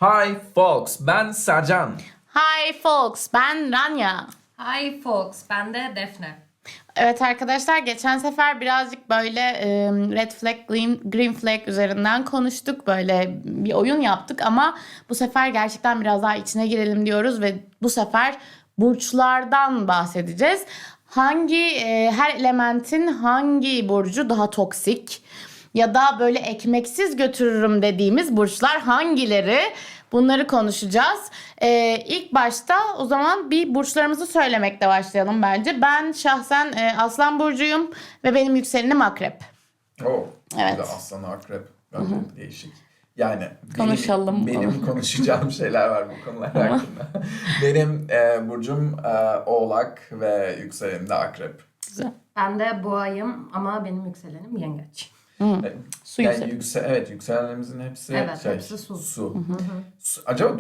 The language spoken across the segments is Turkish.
Hi folks, ben Sercan. Hi folks, ben Rania. Hi folks, ben de Defne. Evet arkadaşlar, geçen sefer birazcık böyle red flag, green flag üzerinden konuştuk. Böyle bir oyun yaptık ama bu sefer gerçekten biraz daha içine girelim diyoruz ve bu sefer burçlardan bahsedeceğiz. Her elementin hangi burcu daha toksik ya da böyle ekmeksiz götürürüm dediğimiz burçlar hangileri? Bunları konuşacağız. İlk başta o zaman bir burçlarımızı söylemekle başlayalım bence. Ben şahsen Aslan burcuyum ve benim yükselenim Akrep. Oh, Evet. bir de aslan akrep. Bence değişik. Yani Konuşalım. benim konuşacağım şeyler var bu konular hakkında. Benim burcum Oğlak ve yükselenim de Akrep. Güzel. Ben de boğayım ama benim yükselenim yengeç. Su Yani yükselenim. yükselenlerimizin hepsi Evet, hepsi su. Acaba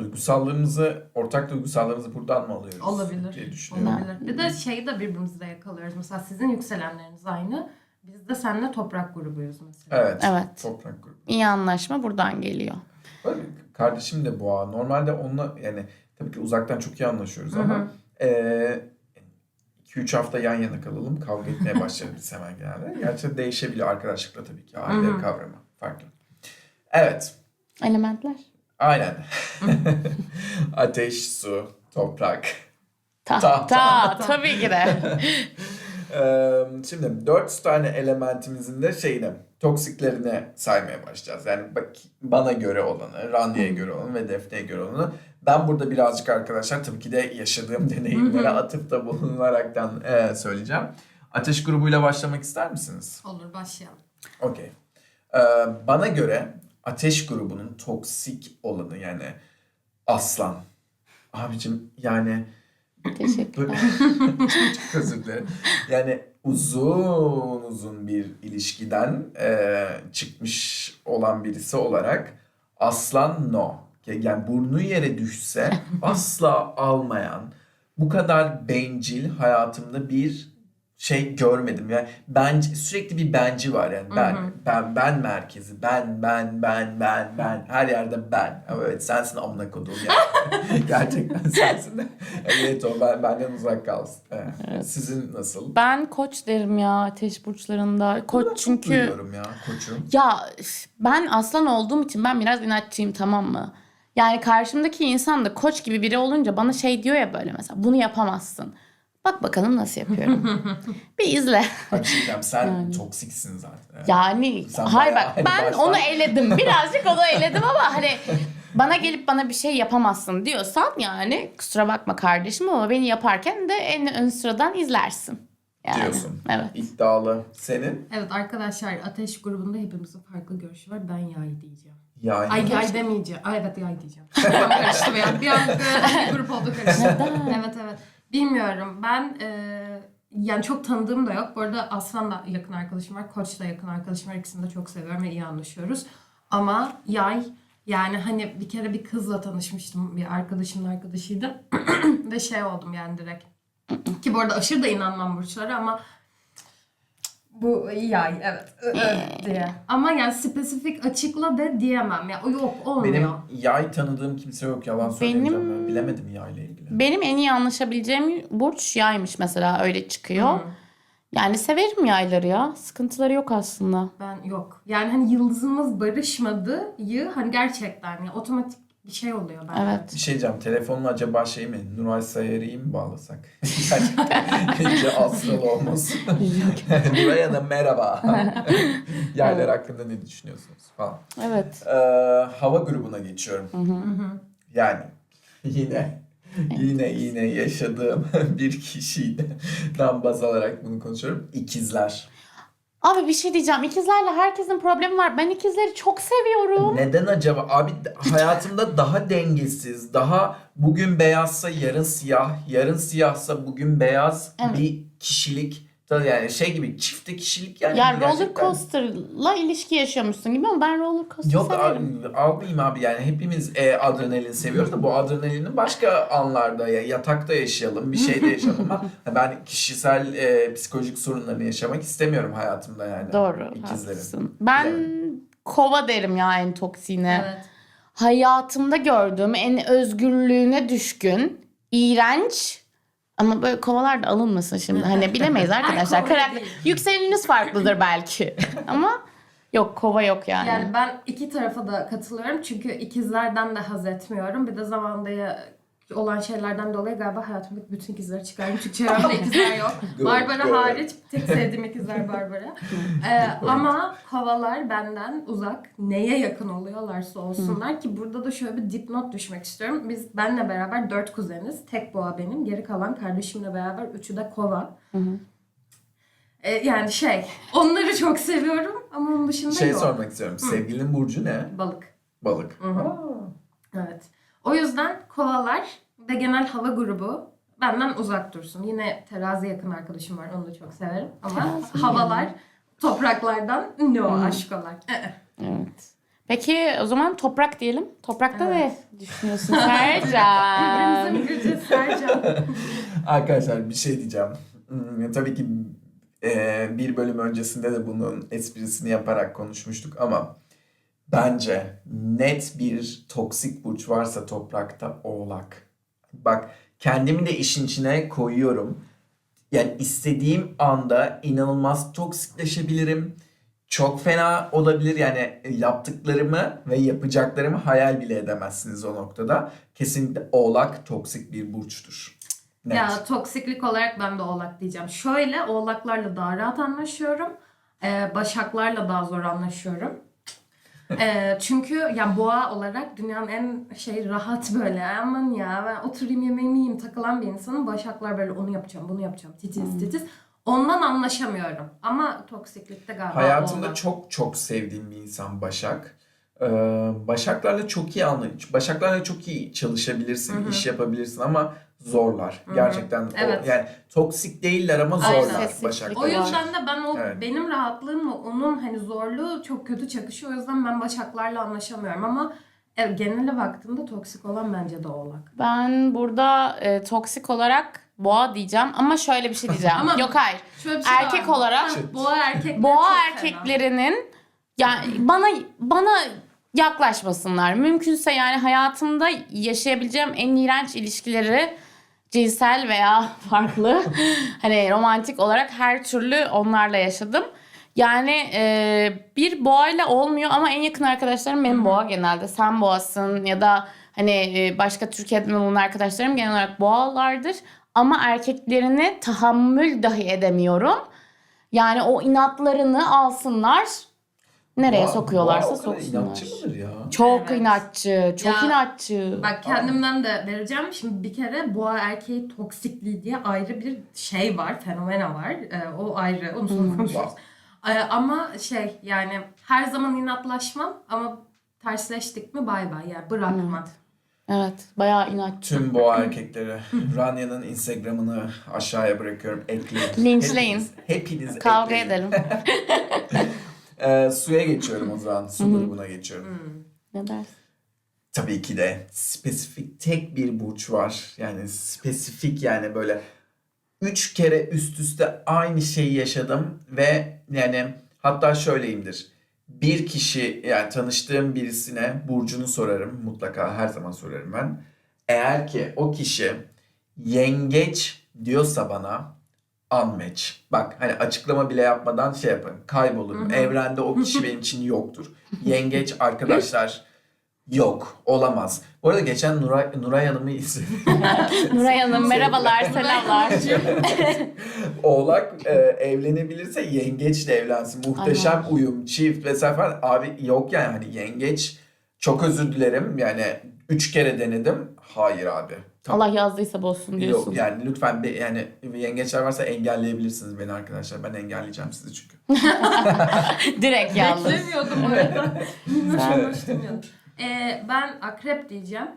ortak duygusallarımızı buradan mı alıyoruz? Olabilir. Diye düşünüyorum. Olabilir. Bir de şeyi de birbirimizle yakalıyoruz. Mesela sizin yükselenleriniz aynı. Biz de seninle toprak grubuyuz mesela. Evet. Toprak grubu. İyi anlaşma buradan geliyor. Öyle, kardeşim de boğa. Normalde onunla yani tabii ki uzaktan çok iyi anlaşıyoruz ama 2-3 hafta yan yana kalalım. Kavga etmeye başlarız hemen genelde. Gerçi değişebiliyor arkadaşlıkla tabii ki. Aile kavramı farklı. Evet. Elementler. Aynen. Ateş, su, toprak. Tahta. Tabii ki de. Şimdi 4 tane elementimizin de toksiklerini saymaya başlayacağız. Yani bana göre olanı, Randy'ye göre olanı ve Defne'ye göre olanı. Ben burada birazcık arkadaşlar tabii ki de yaşadığım deneyimlere atıfta bulunaraktan söyleyeceğim. Ateş grubuyla başlamak ister misiniz? Olur, başlayalım. Okey. Bana göre ateş grubunun toksik olanı yani aslan. Abicim yani... Teşekkürler. Çok özür dilerim. Yani uzun bir ilişkiden çıkmış olan birisi olarak aslan no. Yani burnu yere düşse asla almayan, bu kadar bencil hayatımda bir şey görmedim. Yani bence sürekli bir benci var yani ben merkezi, ben her yerde ben. Evet sensin amına koduğum yani. Gerçekten sensin de. Evet o benden uzak kalsın. Evet. Sizin nasıl? Ben Koç derim ya ateş burçlarında. Koç çünkü... Duyuyorum ya koçum. Ya ben aslan olduğum için ben biraz inatçıyım, tamam mı? Yani karşımdaki insan da Koç gibi biri olunca bana şey diyor ya böyle mesela, bunu yapamazsın. Bak bakalım nasıl yapıyorum. Bir izle. Açıkçası sen toksiksin zaten. Yani Sen hayır bayağı bak ben baştan- onu eledim. Birazcık onu eledim ama hani bana gelip bana bir şey yapamazsın diyorsan yani kusura bakma kardeşim ama beni yaparken de en ön sıradan izlersin. Yani, diyorsun. Evet. İddialı. Senin? Evet arkadaşlar, ateş grubunda hepimizin farklı görüşü var. Ben yay diyeceğim. Yani. Ay yay demeyeceğim. Ay evet yay diyeceğim. Kafam karıştı benim. Bir an bir grup oldu karıştı. Evet. Bilmiyorum. Ben yani çok tanıdığım da yok. Bu arada Aslan da yakın arkadaşım var. Koç da yakın arkadaşım var. İkisini de çok seviyorum ve iyi anlaşıyoruz. Ama yay yani hani bir kere bir kızla tanışmıştım. Bir arkadaşımın arkadaşıydı. Ve şey oldum yani direkt. Ki bu arada aşırı da inanmam burçlara ama bu yay evet diye. Ama yani spesifik açıkla de diyemem ya. O yok olmuyor. Benim yay tanıdığım kimse yok. Yalan söylemeyeceğim ben. Bilemedim yayla ilgili. Benim en iyi anlaşabileceğim burç yaymış mesela, öyle çıkıyor. Yani severim yayları ya. Sıkıntıları yok aslında. Ben yok. Yani hani yıldızımız barışmadı hani gerçekten ya otomatik bir şey oluyor bence. Evet. Bir şey diyeceğim. Telefonla acaba şey mi? Nuray Sayarı'yı mı bağlasak? İyice asralı olmasın. Nuray'a da merhaba. Yaylar hakkında ne düşünüyorsunuz falan. Evet. Hava grubuna geçiyorum. Yani yine yaşadığım bir kişiden baz alarak bunu konuşuyorum. İkizler. Abi bir şey diyeceğim. İkizlerle herkesin problemi var. Ben ikizleri çok seviyorum. Neden acaba? Abi hayatımda daha dengesiz, daha bugün beyazsa yarın siyah, yarın siyahsa bugün beyaz bir kişilik. Yani şey gibi çifte kişilik yani. Ya gerçekten. roller coaster'la ilişki yaşıyormuşsun gibi ama ben roller coaster Yok severim. almayayım abi yani hepimiz adrenalin seviyoruz da bu adrenalinin başka anlarda ya yatakta yaşayalım bir şeyde yaşayalım ama ben kişisel psikolojik sorunlarını yaşamak istemiyorum hayatımda yani. Doğru. İkizlerin. Haklısın. Ben Bilemedim. kova derim ya en toksiğine. Evet. hayatımda gördüğüm en özgürlüğüne düşkün, iğrenç ama böyle kovalar da alınmasın şimdi. Hani bilemeyiz arkadaşlar. kova Karakter, değil. yükseleniniz farklıdır belki. Ama yok, kova yok yani. Yani ben iki tarafa da katılıyorum çünkü ikizlerden de haz etmiyorum. Bir de zamanda olan şeylerden dolayı galiba hayatımdaki bütün ikizleri çıkardım. Çünkü çevremde ikizler yok. Barbara Doğru. hariç tek sevdiğim ikizler Barbara. Ama kovalar benden uzak. Neye yakın oluyorlarsa olsunlar ki burada da şöyle bir dipnot düşmek istiyorum. Biz benle beraber 4 kuzeniz. Tek boğa benim. Geri kalan kardeşimle beraber 3'ü de kova. Yani onları çok seviyorum ama onun dışında yok. Sormak istiyorum. Sevgilinin burcu ne? Balık. Balık. Hı. Aa. Evet. O yüzden kovalar ve genel hava grubu benden uzak dursun. Yine terazi yakın arkadaşım var. Onu da çok severim. Ama Terazi havalar topraklardan aşkolar. Evet. Peki o zaman toprak diyelim. Toprakta Evet. ne düşünüyorsun Sercan? Birbirimize mi gireceğiz Sercan? Arkadaşlar bir şey diyeceğim. Tabii ki bir bölüm öncesinde de bunun esprisini yaparak konuşmuştuk ama bence net bir toksik burç varsa toprakta Oğlak. Bak, kendimi de işin içine koyuyorum. Yani istediğim anda inanılmaz toksikleşebilirim. Çok fena olabilir. Yani yaptıklarımı ve yapacaklarımı hayal bile edemezsiniz o noktada. Kesinlikle Oğlak toksik bir burçtur. Net. Ya toksiklik olarak ben de oğlak diyeceğim. Şöyle oğlaklarla daha rahat anlaşıyorum. Başaklarla daha zor anlaşıyorum. Çünkü ya boğa olarak dünyanın en rahat böyle aman ya ben oturayım yemeğimi yiyeyim takılan bir insanım. Başaklar böyle onu yapacağım bunu yapacağım titiz. Ondan anlaşamıyorum. Ama toksiklikte galiba Hayatımda oğlak. çok çok sevdiğim bir insan Başak. Başaklarla çok iyi Başaklarla çok iyi çalışabilirsin, iş yapabilirsin ama zorlar. Gerçekten Evet. yani toksik değiller ama Aynen. zorlar Sessizlik Başaklar. O yüzden de ben Evet. benim rahatlığımla onun hani zorluğu çok kötü çakışıyor. O yüzden ben başaklarla anlaşamıyorum ama genele baktığımda toksik olan bence de oğlak. Ben burada toksik olarak boğa diyeceğim ama şöyle bir şey diyeceğim. Ama Yok hayır. Şöyle bir şey Erkek var. olarak- boğa erkekleri Boğa çok fena. erkeklerinin yani bana yaklaşmasınlar. Mümkünse yani hayatımda yaşayabileceğim en iğrenç ilişkileri cinsel veya farklı hani romantik olarak her türlü onlarla yaşadım. Yani bir boğayla olmuyor ama en yakın arkadaşlarım benim boğa genelde. Sen boğasın ya da hani başka Türkiye'den olan arkadaşlarım genel olarak boğalardır. Ama erkeklerini tahammül dahi edemiyorum. Yani o inatlarını alsınlar. Nereye sokuyorlarsa Boğa o kadar soksunlar. inatçı mıdır ya? Çok Evet. inatçı, çok Ya, inatçı. Bak kendimden de vereceğim. Şimdi bir kere boğa erkeği toksikliği diye ayrı bir şey var. Fenomena var. O ayrı. Onu sonra konuşuruz. Ama yani her zaman inatlaşmam ama tersleştik mi bay bay yani bırakma. Evet, bayağı inatçı. Tüm boğa erkekleri. Ranya'nın Instagram'ını aşağıya bırakıyorum. Ekleyin. Linçleyin. Hepiniz Kavga ekleyin. edelim. Suya geçiyorum o zaman. Su grubuna geçiyorum. Ne dersin? Tabii ki de spesifik tek bir burç var. Yani spesifik yani böyle 3 kere üst üste aynı şeyi yaşadım ve yani hatta şöyleyimdir. Bir kişi yani tanıştığım birisine burcunu sorarım. Mutlaka her zaman sorarım ben. Eğer ki o kişi yengeç diyorsa bana unmatch. Bak hani açıklama bile yapmadan yaparım. Kaybolurum. Evrende o kişi benim için yoktur. Yengeç arkadaşlar yok. Olamaz. Bu arada geçen Nuray Hanım'ı izledim. Nuray Hanım merhabalar, selamlar. Oğlak evlenebilirse yengeçle evlensin. Muhteşem uyum, çift vesaire falan. Abi yok yani hani yengeç çok özür dilerim. Yani 3 kere denedim. Hayır abi. Allah yazdıysa bozsun diyorsun. Yok yani lütfen yani yengeçler varsa engelleyebilirsiniz beni arkadaşlar. Ben engelleyeceğim sizi çünkü. Direkt yalnız. Beklemiyordum orada. Minnoş demiyordum. Ben akrep diyeceğim.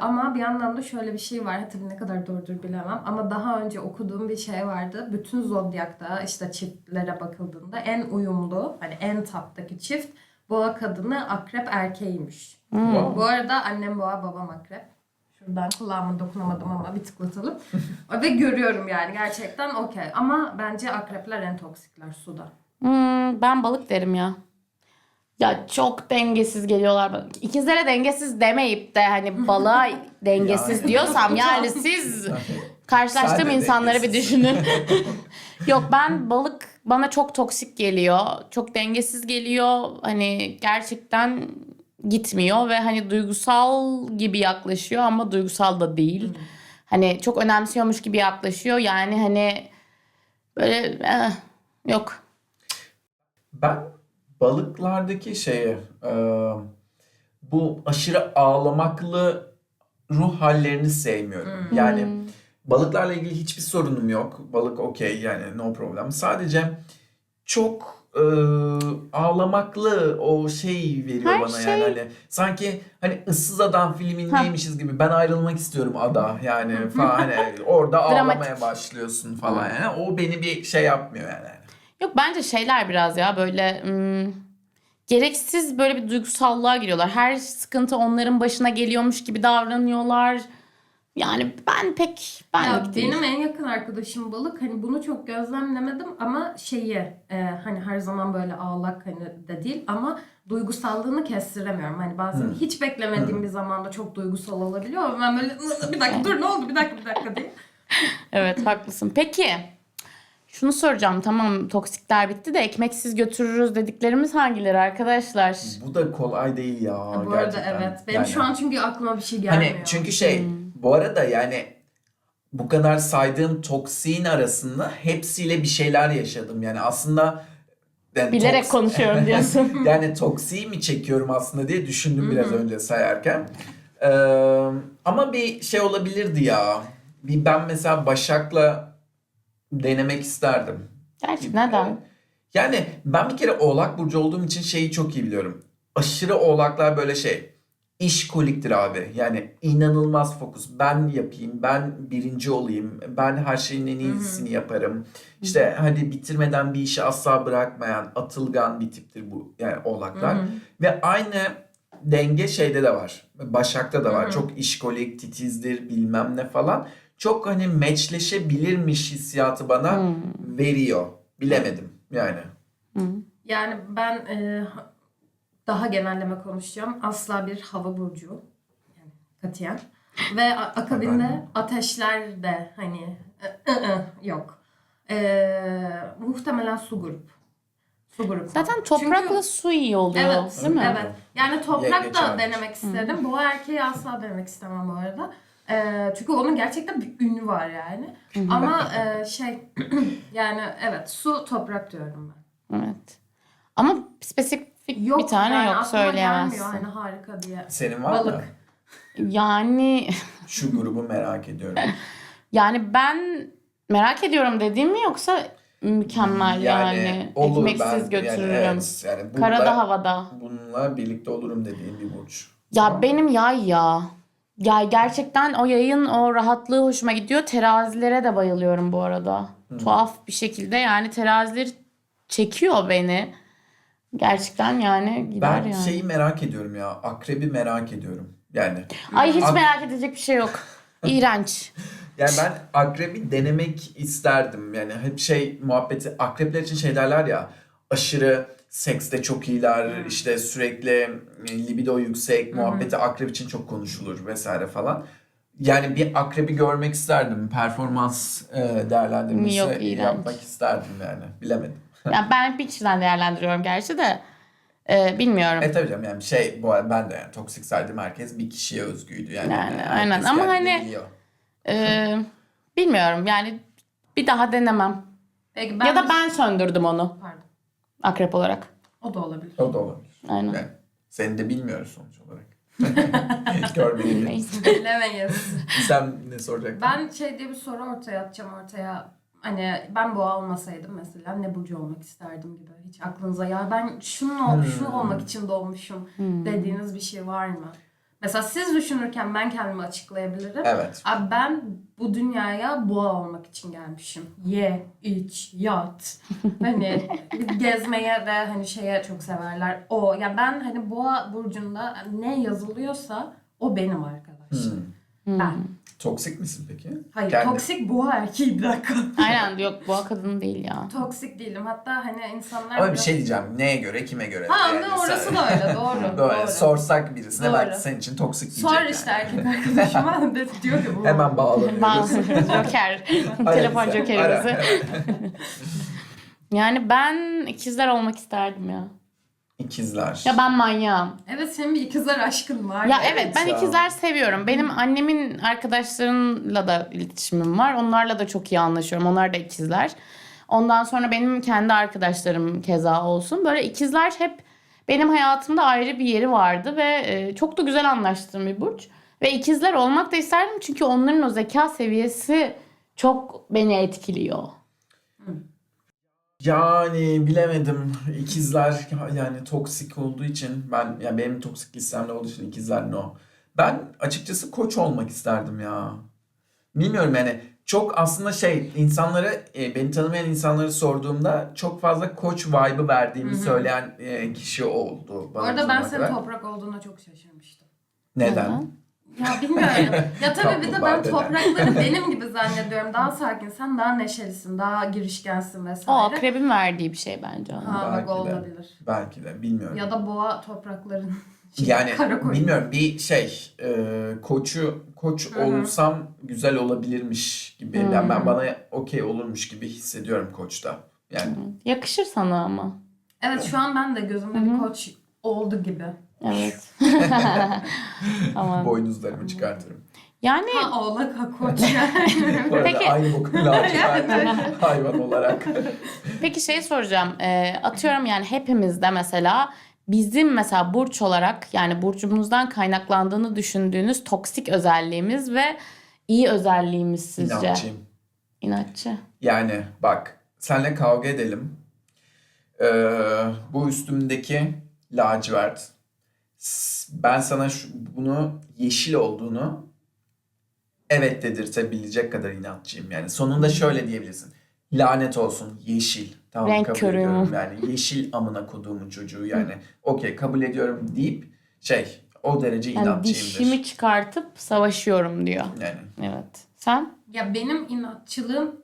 Ama bir yandan da şöyle bir şey var. Tabii ne kadar doğrudur bilemem. Ama daha önce okuduğum bir şey vardı. Bütün zodyakta işte çiftlere bakıldığında en uyumlu, hani en taptaki çift boğa kadını akrep erkeğiymiş. Wow. Bu arada annem boğa babam akrep. Şuradan kulağıma dokunamadım ama bir tıklatalım. Ve görüyorum yani gerçekten okey. Ama bence akrepler en toksikler suda. Ben balık derim ya. Ya çok dengesiz geliyorlar bana. İkizlere dengesiz demeyip de hani balığa dengesiz Yani. diyorsam yani siz Sen karşılaştığım de insanları bir dengesiz. düşünün. Yok, balık bana çok toksik geliyor. Çok dengesiz geliyor. Hani gerçekten gitmiyor ve hani duygusal gibi yaklaşıyor ama duygusal da değil. Hani çok önemsiyormuş gibi yaklaşıyor. Yani hani böyle yok. Ben balıklardaki bu aşırı ağlamaklı ruh hallerini sevmiyorum. Yani balıklarla ilgili hiçbir sorunum yok. Balık okey, yani no problem. Sadece çok ağlamaklı o şey veriyor Her bana, şey- yani hani sanki hani Issız Adam filmindeymişiz gibi, ben ayrılmak istiyorum ada yani falan, hani orada ağlamaya Dramatik. başlıyorsun falan, yani o beni bir şey yapmıyor yani. Yok, bence şeyler biraz ya böyle gereksiz böyle bir duygusallığa giriyorlar. Her sıkıntı onların başına geliyormuş gibi davranıyorlar. Yani benlik değil. Benim en yakın arkadaşım balık. Hani bunu çok gözlemlemedim ama hani her zaman böyle ağlak hani de değil ama duygusallığını kestiremiyorum. Hani bazen hiç beklemediğim bir zamanda çok duygusal olabiliyor ve ben böyle bir dakika dur ne oldu bir dakika diye. Evet, haklısın. Peki şunu soracağım, tamam toksikler bitti de ekmeksiz götürürüz dediklerimiz hangileri arkadaşlar? Bu da kolay değil ya, Bu arada gerçekten. evet. Benim Yani şu an çünkü aklıma bir şey gelmiyor. hani çünkü bu arada yani bu kadar saydığım toksiğin arasında hepsiyle bir şeyler yaşadım. Yani aslında yani Bilerek konuşuyorum diyorsun. yani toksiği mi çekiyorum aslında diye düşündüm biraz önce sayarken. Ama bir şey olabilirdi ya. Ben mesela Başak'la denemek isterdim. Gerçi neden? Yani ben bir kere Oğlak Burcu olduğum için şeyi çok iyi biliyorum. Aşırı Oğlaklar böyle işkoliktir abi. Yani inanılmaz fokus. Ben yapayım, ben birinci olayım, ben her şeyin en iyisini yaparım. İşte hadi bitirmeden bir işi asla bırakmayan, atılgan bir tiptir bu yani Oğlaklar. Ve aynı denge şeyde de var. Başak'ta da var. Çok işkolik, titizdir, bilmem ne falan. Çok hani meçleşebilirmiş hissiyatı bana veriyor. Bilemedim yani. Yani ben daha genelleme konuşacağım. Asla bir hava burcu. Yani katiyen. Ve akabinde ateşler de hani yok. Muhtemelen su grup. Su grubu. Zaten toprakla Çünkü, su iyi oluyor, evet, değil mi? evet. Yani toprak Yengeç da hariç. denemek isterim. Boğa erkeği asla denemek istemem bu arada. Çünkü onun gerçekten bir ünü var yani. Ama yani evet su toprak diyorum ben. Evet. Ama spesifik bir tane yani yok, aklıma söyleyemezsin. gelmiyor hani harika diye. Senin var mı? Balık. Yani Şu grubu merak ediyorum. yani ben merak ediyorum dediğim mi yoksa mükemmel yani olur, ekmeksiz götürürüm. Yani Karada havada. bununla birlikte olurum dediğim bir burç. Ya benim yay ya. Ya gerçekten o yayın o rahatlığı hoşuma gidiyor. Terazilere de bayılıyorum bu arada. Tuhaf bir şekilde yani teraziler çekiyor beni. Gerçekten yani gider Ben yani. şeyi merak ediyorum ya. Akrebi merak ediyorum. Yani Ay hiç Ak- merak edecek bir şey yok. İğrenç. ben akrebi denemek isterdim. Yani hep muhabbeti, akrepler için şey derler ya, aşırı sekste çok iyiler, işte sürekli libido yüksek, muhabbeti akrep için çok konuşulur vesaire falan. Yani bir akrebi görmek isterdim. Performans değerlendirmesi Yok, iğrenç. yapmak isterdim yani. Bilemedim. Yani ben bir kişiden değerlendiriyorum gerçi de bilmiyorum. Tabii canım, yani bu arada ben de yani toksik saydığım herkes bir kişiye özgüydü yani. Yani Herkes aynen ama kendini hani biliyor. bilmiyorum yani bir daha denemem. Peki Ya da ben söndürdüm onu Pardon. akrep olarak. O da olabilir. O da olabilir. Aynen. Yani seni de bilmiyoruz sonuç olarak. Görmediğim. Neyse. Bilemeyiz. Sen ne soracaktın? Ben diye bir soru atacağım ortaya. Hani ben boğa olmasaydım mesela ne burcu olmak isterdim gibi. Hiç aklınıza ya ben şunu olmak için doğmuşum dediğiniz bir şey var mı? Mesela siz düşünürken ben kendimi açıklayabilirim. Evet. Abi ben bu dünyaya boğa olmak için gelmişim. Ye, iç, yat. Hani gezmeye ve hani çok severler. Ya ben hani boğa burcunda ne yazılıyorsa o benim arkadaşım. Ben. Toksik misin peki? Hayır, Kendi- toksik boğa erkeği, bir dakika. Aynen, yok boğa kadın değil ya. Toksik değilim. Hatta hani insanlar... Ama bir biraz- şey diyeceğim. Neye göre, kime göre? Ha, Yani ama orası sen- da öyle. Doğru. Böyle doğru. sorsak birisine Doğru. belki senin için toksik diyecek. Sor yani. işte erkek arkadaşıma de diyor ki bu. Hemen bağlanıyoruz. Bazı Joker. Telefon bize, jokerimizi. ara. Yani ben ikizler olmak isterdim ya. İkizler. Ya ben manyağım. Evet, senin bir ikizler aşkın var. Ya evet, ben ya. ikizler seviyorum. Benim annemin arkadaşlarıyla da iletişimim var. Onlarla da çok iyi anlaşıyorum. Onlar da ikizler. Ondan sonra benim kendi arkadaşlarım keza olsun. Böyle ikizler hep benim hayatımda ayrı bir yeri vardı ve çok da güzel anlaştığım bir burç. Ve ikizler olmak da isterdim çünkü onların o zeka seviyesi çok beni etkiliyor. Yani bilemedim. İkizler yani toksik olduğu için yani benim toksik listemde olduğu için ikizler no. Ben açıkçası koç olmak isterdim ya. Bilmiyorum yani çok aslında insanları beni tanımayan insanları sorduğumda çok fazla koç vibe'ı verdiğimi söyleyen kişi oldu. Bu bana arada bu ben zamana senin kadar. toprak olduğuna çok şaşırmıştım. Neden? Ya bilmiyorum. Ya tabii bir de ben Kaplumbağa denen. toprakları benim gibi zannediyorum. Daha sakin, sen daha neşelisin, daha girişkensin O vesaire. akrebin verdiği bir şey bence ona. Ha, bak Belki de. olabilir. Belki de bilmiyorum. Ya da boğa toprakların Yani kara koyun. bilmiyorum bir koç Hı hı. olsam güzel olabilirmiş gibi. Yani ben bana okey olurmuş gibi hissediyorum koçta. Yani Yakışır sana ama. Evet, şu an ben de gözümde bir koç oldu gibi. Evet. Tamam. boynuzlarımı çıkartırım. Yani Ha, oğlak, ha koç yani. Bu arada Peki- aynı bokun lacivert hayvan olarak. peki şey soracağım. Atıyorum yani hepimizde mesela bizim mesela burç olarak yani burcumuzdan kaynaklandığını düşündüğünüz toksik özelliğimiz ve iyi özelliğimiz sizce? İnatçıyım. İnatçı. Yani bak senle kavga edelim. Bu üstümdeki lacivert. Ben sana bunu yeşil olduğunu evet dedirtebilecek kadar inatçıyım. Yani sonunda şöyle diyebilirsin. Lanet olsun yeşil. Tamam Renk kabul körü. ediyorum. Yani yeşil amına koduğumun çocuğu yani. Okey kabul ediyorum deyip o derece Yani inatçıyımdır. dişimi çıkartıp savaşıyorum diyor. Yani Evet. Sen? Ya benim inatçılığım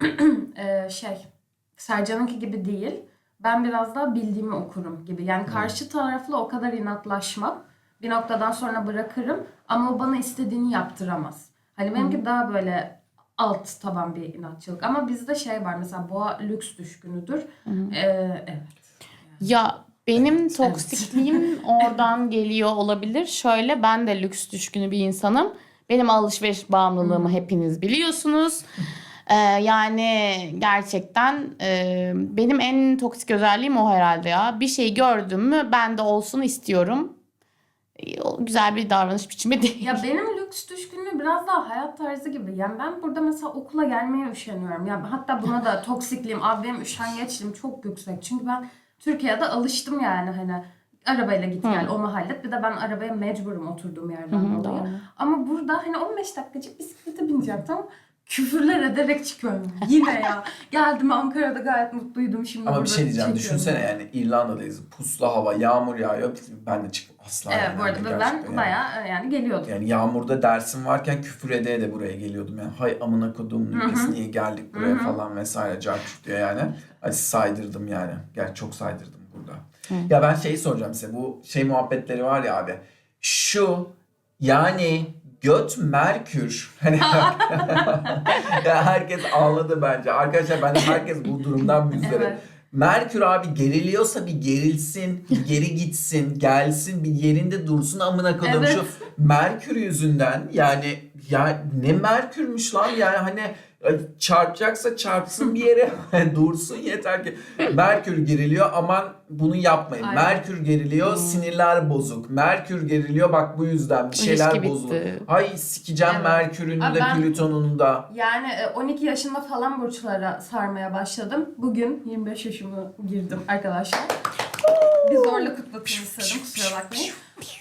Sercan'ınki gibi değil. Ben biraz daha bildiğimi okurum gibi. Yani karşı tarafla o kadar inatlaşmam. Bir noktadan sonra bırakırım ama o bana istediğini yaptıramaz. Hani benimki daha böyle alt taban bir inatçılık. Ama bizde var mesela boğa lüks düşkünüdür. Evet. Ya benim toksikliğim oradan geliyor olabilir. Şöyle ben de lüks düşkünü bir insanım. Benim alışveriş bağımlılığımı hepiniz biliyorsunuz. Yani gerçekten benim en toksik özelliğim o herhalde ya. Bir şey gördüm mü ben de olsun istiyorum. O güzel bir davranış biçimi değil. Ya benim lüks düşkünlüğü biraz daha hayat tarzı gibi. Yani ben burada mesela okula gelmeye üşeniyorum. Ya hatta buna da toksikliğim, abi benim üşengeçliğim çok yüksek. Çünkü ben Türkiye'de alıştım yani hani arabayla git gel onu hallet. Bir de ben arabaya mecburum oturduğum yerden dolayı. Doğru. Ama burada hani 15 dakikacık bisiklete bineceğim tamam. Küfürler ederek çıkıyorum. Yine ya. Geldim Ankara'da gayet mutluydum şimdi. ama bir burada şey diyeceğim. çekiyorum. Düşünsene yani İrlanda'dayız. Puslu hava, yağmur yağıyor. Ben de asla. Evet yani bu arada ve gerçekten ben yani. bayağı yani geliyordum. Yani yağmurda dersim varken küfür ede de buraya geliyordum. Yani hay amına koduğum ülkesi niye geldik buraya falan vesaire carçurt diye yani. Hadi saydırdım yani. Gerçi çok saydırdım burada. Ya ben şeyi soracağım size. Bu muhabbetleri var ya abi. Şu yani göt Merkür. Hani ya herkes ağladı bence. Arkadaşlar bence herkes bu durumdan müzdarip. Evet. Merkür abi geriliyorsa bir gerilsin, bir geri gitsin, gelsin, bir yerinde dursun amına koyayım. Evet. Şu Merkür yüzünden yani ya ne Merkürmüş lan yani hani çarpacaksa çarpsın bir yere dursun yeter ki. Merkür geriliyor aman bunu yapmayın. Aynen. Merkür geriliyor sinirler bozuk. Merkür geriliyor bak bu yüzden bir şeyler İlişki bozulur. bitti. Ay sikeceğim Evet. Merkür'ünü Abi de ben- Plüton'unu da. Yani 12 yaşında falan burçlara sarmaya başladım. Bugün 25 yaşımı girdim arkadaşlar. Bir zorla kutlatayım istedim kusura bakmayın.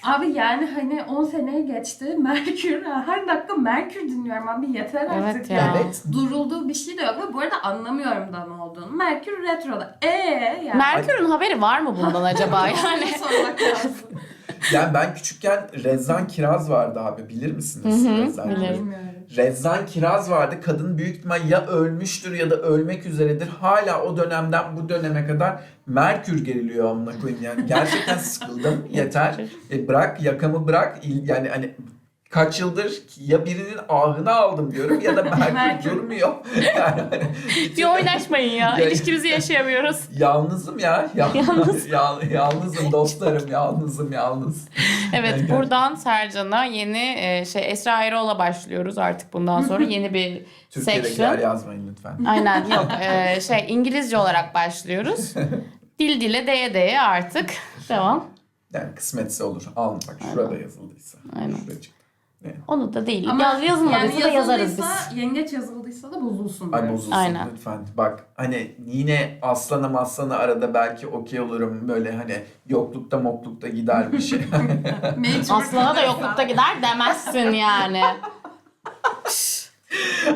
Abi yani hani 10 seneyi geçti. Merkür her dakika Merkür dinliyorum abi yeter Evet artık ya. ya. Evet. Durulduğu bir şey de yok ve bu arada anlamıyorum da ne olduğunu. Merkür retroda. Yani. Merkür'ün haberi var mı bundan acaba? Yani Bunu sormak lazım. Yani ben küçükken Rezzan Kiraz vardı abi. Bilir misiniz? Rezzan Kiraz? bilirim. Bilmiyorum. Rezzan Kiraz vardı. Kadın büyük ihtimal ya ölmüştür ya da ölmek üzeredir. Hala o dönemden bu döneme kadar Merkür geriliyor amına koyayım yani. Gerçekten sıkıldım. Yeter. Bırak yakamı bırak. Yani hani kaç yıldır ya birinin ahını aldım diyorum ya da Merkür Merkür. durmuyor. Yani hani Bir oynaşmayın ya. Ya- İlişkimizi yaşayamıyoruz. yalnızım ya. Yalnız. Yalnızım dostlarım. Yalnız. Evet, buradan Sercan'a yeni Esra Erol'la başlıyoruz artık bundan sonra. Yeni bir Türkiye'dekiler section. yazmayın lütfen. Aynen yok. İngilizce olarak başlıyoruz. Dil dile değe değe artık. Devam. Yani kısmetse olur. Al bak şurada yazıldıysa. Aynen. Şuraya çıktı. Onu da değil. Ama Yazılmadıysa da yazarız biz. yazıldıysa, yengeç yazıldıysa da bozulsun. Ay diyorum. bozulsun Aynen. lütfen. Bak hani yine aslanı arada belki okey olurum. Böyle hani yoklukta moklukta gider bir şey. Mecbur Aslana da kalırsa. yoklukta gider demezsin yani.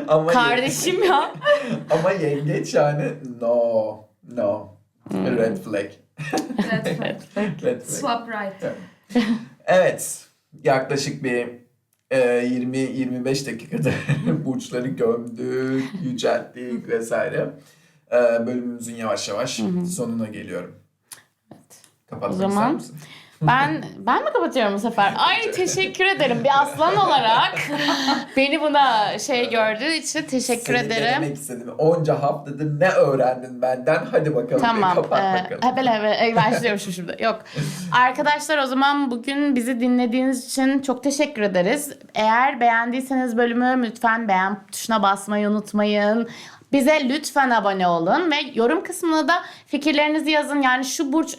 ama Kardeşim ya. ama yengeç yani no. Red flag. Red flag. Red flag. Swap right. Evet. Yaklaşık bir 20-25 dakikada burçları gömdük, yücelttik vesaire. Bölümümüzün yavaş yavaş sonuna geliyorum. Kapatmak O zaman- ister misin? Ben mi kapatıyorum bu sefer? Ay teşekkür ederim. Bir aslan olarak beni buna gördüğü için teşekkür Senin ederim. denemek istedim. Onca haftadır ne öğrendin benden? Hadi bakalım. Tamam. Kapat bakalım. Hebele başlıyorum şimdi. Yok. Arkadaşlar o zaman bugün bizi dinlediğiniz için çok teşekkür ederiz. Eğer beğendiyseniz bölümü lütfen beğen tuşuna basmayı unutmayın. Bize lütfen abone olun ve yorum kısmına da fikirlerinizi yazın. Yani şu burç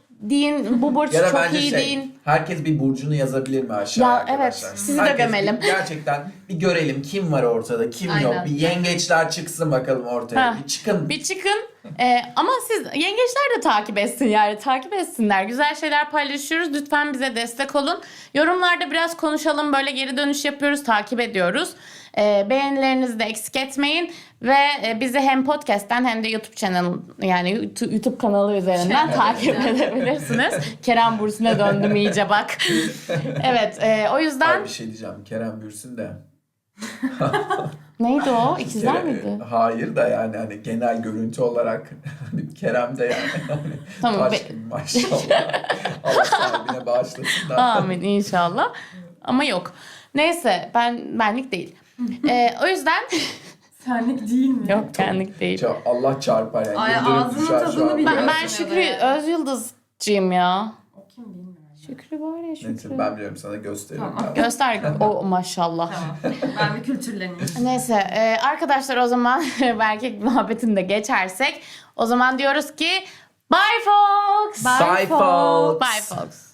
deyin, bu burç Ya da çok bence iyi deyin. herkes bir burcunu yazabilir mi aşağıya Ya arkadaşlar? evet, sizi de Herkes gömelim. Gerçekten bir görelim kim var ortada, kim yok. Aynen. Bir yengeçler çıksın bakalım ortaya. Ha. Bir çıkın. Bir çıkın. Ama siz yengeçler de takip etsin yani. Takip etsinler. Güzel şeyler paylaşıyoruz. Lütfen bize destek olun. Yorumlarda biraz konuşalım. Böyle geri dönüş yapıyoruz. Takip ediyoruz. Beğenilerinizi de eksik etmeyin. Ve bizi hem podcast'ten hem de YouTube channel yani YouTube kanalı üzerinden takip edebilirsiniz. Kerem Bürsin'e döndüm iyice bak. Evet o yüzden Ay bir şey diyeceğim. Kerem Bürsin de. neydi o? İkizler Kerem- miydi? Hayır da yani hani genel görüntü olarak Kerem de yani hani Tamam, taş gibi maşallah. Allah sahibine bağışlasın da. Amin inşallah. Ama yok. Neyse benlik değil. O yüzden Senlik değil mi? yok benlik değil. Allah çarpar yani. Ay, Yıldırım ağzının düşer şu tadını an. biliyorum. Ben Şükrü Özyıldızcıyım ya. O kim bilmiyorum. Şükrü var ya Şükrü. Neyse ben biliyorum sana gösteririm. Tamam. ben. Göster o maşallah. Tamam. Ben bir kültürleneyim. Neyse arkadaşlar o zaman erkek muhabbetini de geçersek o zaman diyoruz ki bye folks. Bye folks. Bye folks.